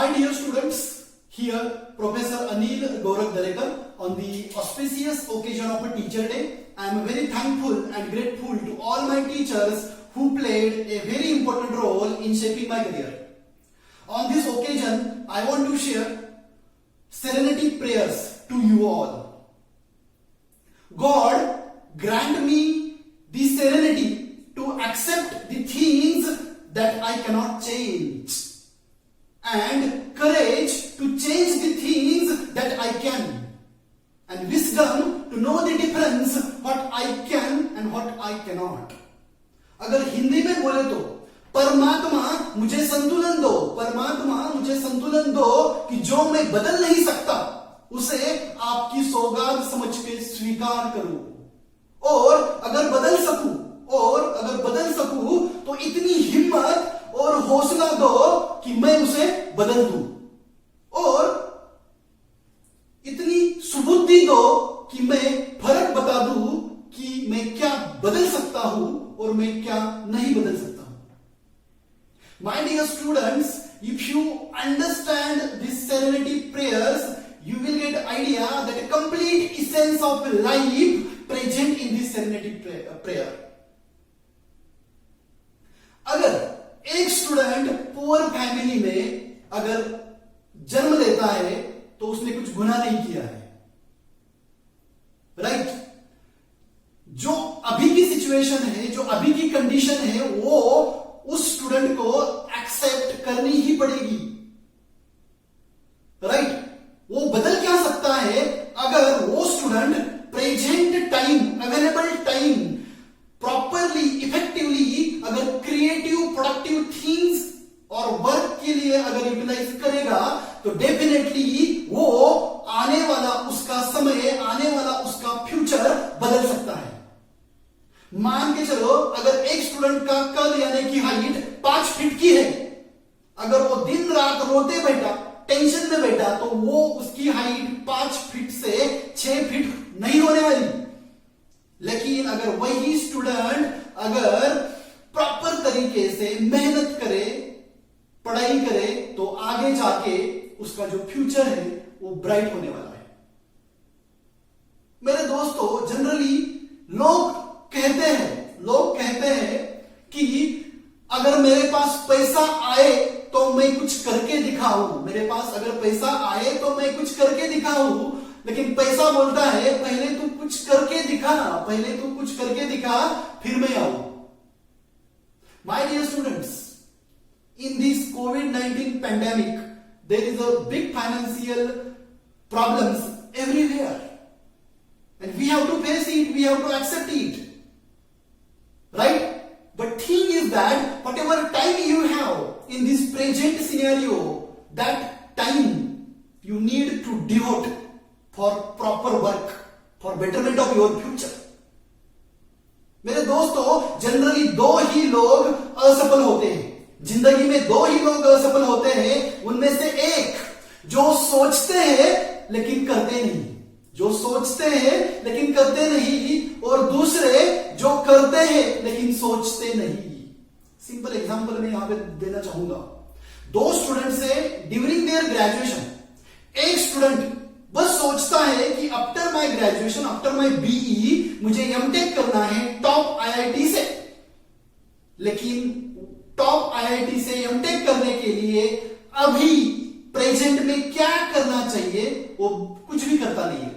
My dear students, here Professor Anil Gorak Darekar on the auspicious occasion of a Teacher Day. I am very thankful and grateful to all my teachers who played a very important role in shaping my career. On this occasion, I want to share serenity prayers to you all. God grant me the serenity to accept the things that I cannot change, and courage to change the things that I can, and wisdom to know the difference what I can and what I cannot. अगर हिंदी में बोले तो परमात्मा मुझे संतुलन दो, परमात्मा मुझे संतुलन दो कि जो मैं बदल नहीं सकता उसे आपकी सौगात समझ के स्वीकार करूं, और अगर बदल सकूं तो इतनी हिम्मत और हौसला दो कि मैं उसे बदल दूं, और इतनी सुबुद्धि दो कि मैं फर्क बता दूं कि मैं क्या बदल सकता हूं और मैं क्या नहीं बदल सकता हूं. My dear students, if you understand these serenity prayers, you will get idea that a complete essence of life present in this serenity prayer. अगर एक स्टूडेंट पुअर फैमिली में अगर जन्म लेता है तो उसने कुछ गुनाह नहीं किया है, राइट? जो अभी की सिचुएशन है, जो अभी की कंडीशन है, वो उस स्टूडेंट को एक्सेप्ट करनी ही पड़ेगी, राइट? वो बदल क्या सकता है अगर वो student present time, available time properly, effectively अगर क्रिएटिव प्रोडक्टिव थिंग्स और वर्क के लिए अगर यूटिलाइज करेगा तो डेफिनेटली वो आने वाला उसका समय, आने वाला उसका फ्यूचर बदल सकता है. मान के चलो अगर एक स्टूडेंट का कद यानी कि हाइट 5 फीट की है, अगर वो दिन रात रोते बैठा, टेंशन में बैठा, तो वो उसकी हाइट 5 फीट से 6 फीट नहीं होने वाली. लेकिन अगर वही स्टूडेंट अगर प्रॉपर तरीके से मेहनत करे, पढ़ाई करे, तो आगे जाके उसका जो फ्यूचर है वो ब्राइट होने वाला है. मेरे दोस्तों, जनरली लोग कहते हैं कि अगर मेरे पास पैसा आए तो मैं कुछ करके दिखाऊं, मेरे पास अगर पैसा आए तो मैं कुछ करके दिखाऊं. लेकिन पैसा बोलता है पहले तू कुछ करके दिखा, फिर मैं आऊं. My dear students, in this COVID-19 pandemic, there is a big financial problems everywhere, and we have to face it, we have to accept it, right? But thing is that whatever time you have in this present scenario, that time you need to devote for proper work, for betterment of your future. मेरे दोस्तों, generally 2 ही लोग असफल होते हैं जिंदगी में. 2 ही लोग असफल होते हैं. उनमें से एक जो सोचते हैं लेकिन करते नहीं, और दूसरे जो करते हैं लेकिन सोचते नहीं. सिंपल एग्जांपल मैं यहां पे देना चाहूंगा. 2 स्टूडेंट से ड्यूरिंग देयर ग्रेजुएशन, एक स्टूडेंट बस सोचता है कि after my graduation, after my BE मुझे एमटेक करना है टॉप आईआईटी से. लेकिन टॉप आईआईटी से एमटेक करने के लिए अभी प्रेजेंट में क्या करना चाहिए वो कुछ भी करता नहीं है.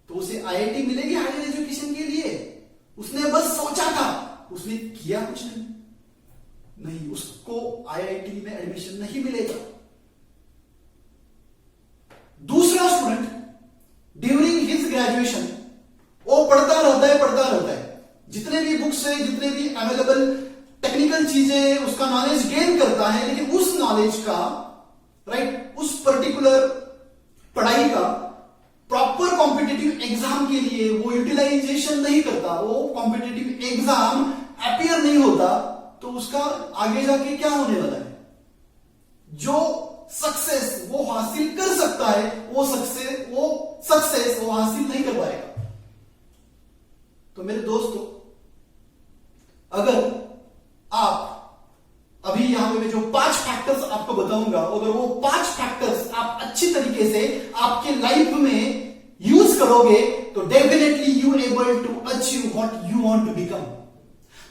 तो उसे आईआईटी मिलेगी हायर एजुकेशन के लिए? उसने बस सोचा था, उसने किया कुछ नहीं, उसको आईआईटी में एडमिशन नहीं मिलेगा. दूसरा स्टूडेंट ड्यूरिंग हिज ग्रेजुएशन वो पढ़ता रहता है, जितने भी बुक्स है, जितने भी अवेलेबल टेक्निकल चीजें, उसका नॉलेज गेन करता है, लेकिन उस नॉलेज का, राइट, उस पर्टिकुलर पढ़ाई का प्रॉपर कॉम्पिटिटिव एग्जाम के लिए वो यूटिलाइजेशन नहीं करता, वो कॉम्पिटिटिव एग्जाम अपीयर नहीं होता, तो उसका आगे जाके क्या होने वाला है? जो सक्सेस वो हासिल कर सकता है, वो सक्सेस वो हासिल नहीं कर पाएगा. तो मेरे दोस्तों, अगर आप अभी यहां पे मैं जो 5 फैक्टर्स आपको बताऊंगा, अगर वो 5 फैक्टर्स आप अच्छी तरीके से आपके लाइफ में यूज करोगे तो definitely you able to achieve what you want to become.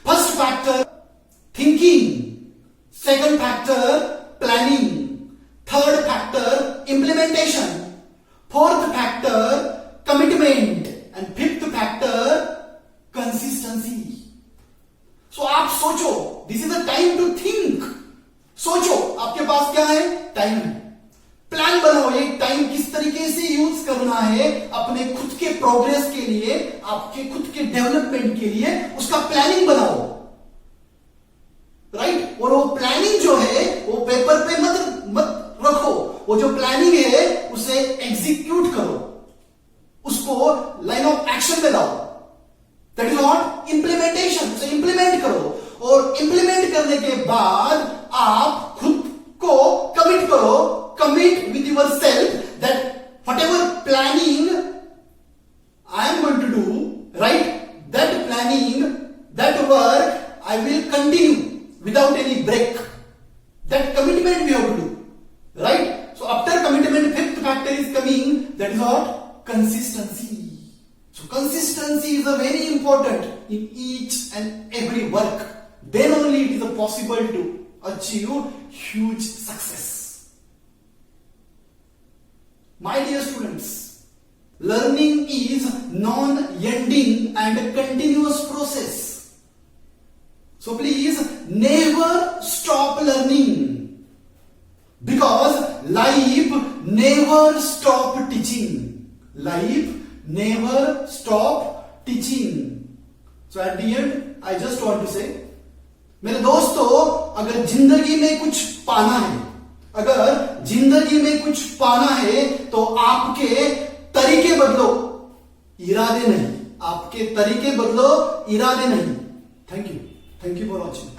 First factor thinking, second factor planning, third factor implementation, fourth factor commitment and fifth factor consistency. So आप सोचो, this is a time to think. सोचो, आपके पास क्या है? Time है। Plan बनाओ, ये time किस तरीके से यूज करना है अपने खुद के प्रोग्रेस के लिए, आपके खुद के डेवलपमेंट के लिए, उसका प्लानिंग बनाओ, राइट? और वो प्लानिंग जो है वो पेपर पे मत रखो, वो जो प्लानिंग है उसे एग्जीक्यूट करो, उसको लाइन ऑफ एक्शन में लाओ। दैट इज नॉट इंप्लीमेंटेशन, उसे इंप्लीमेंट करो, और इंप्लीमेंट करने के बाद आप खुद को कमिट करो, commit with your self that whatever planning I am going to do, right, that planning, that work I will continue without any break. That commitment we have to do, right? So after commitment, fifth factor is coming, that is what? Consistency. So consistency is a very important in each and every work. Then only it is possible to achieve huge success. My dear students, learning is non-ending and continuous process. So please never stop learning, because life never stop teaching. Life never stop teaching. So at the end, I just want to say, मेरे दोस्तों, अगर जिंदगी में कुछ पाना है, अगर जिंदगी में कुछ पाना है तो आपके तरीके बदलो, इरादे नहीं। आपके तरीके बदलो, इरादे नहीं। Thank you for watching.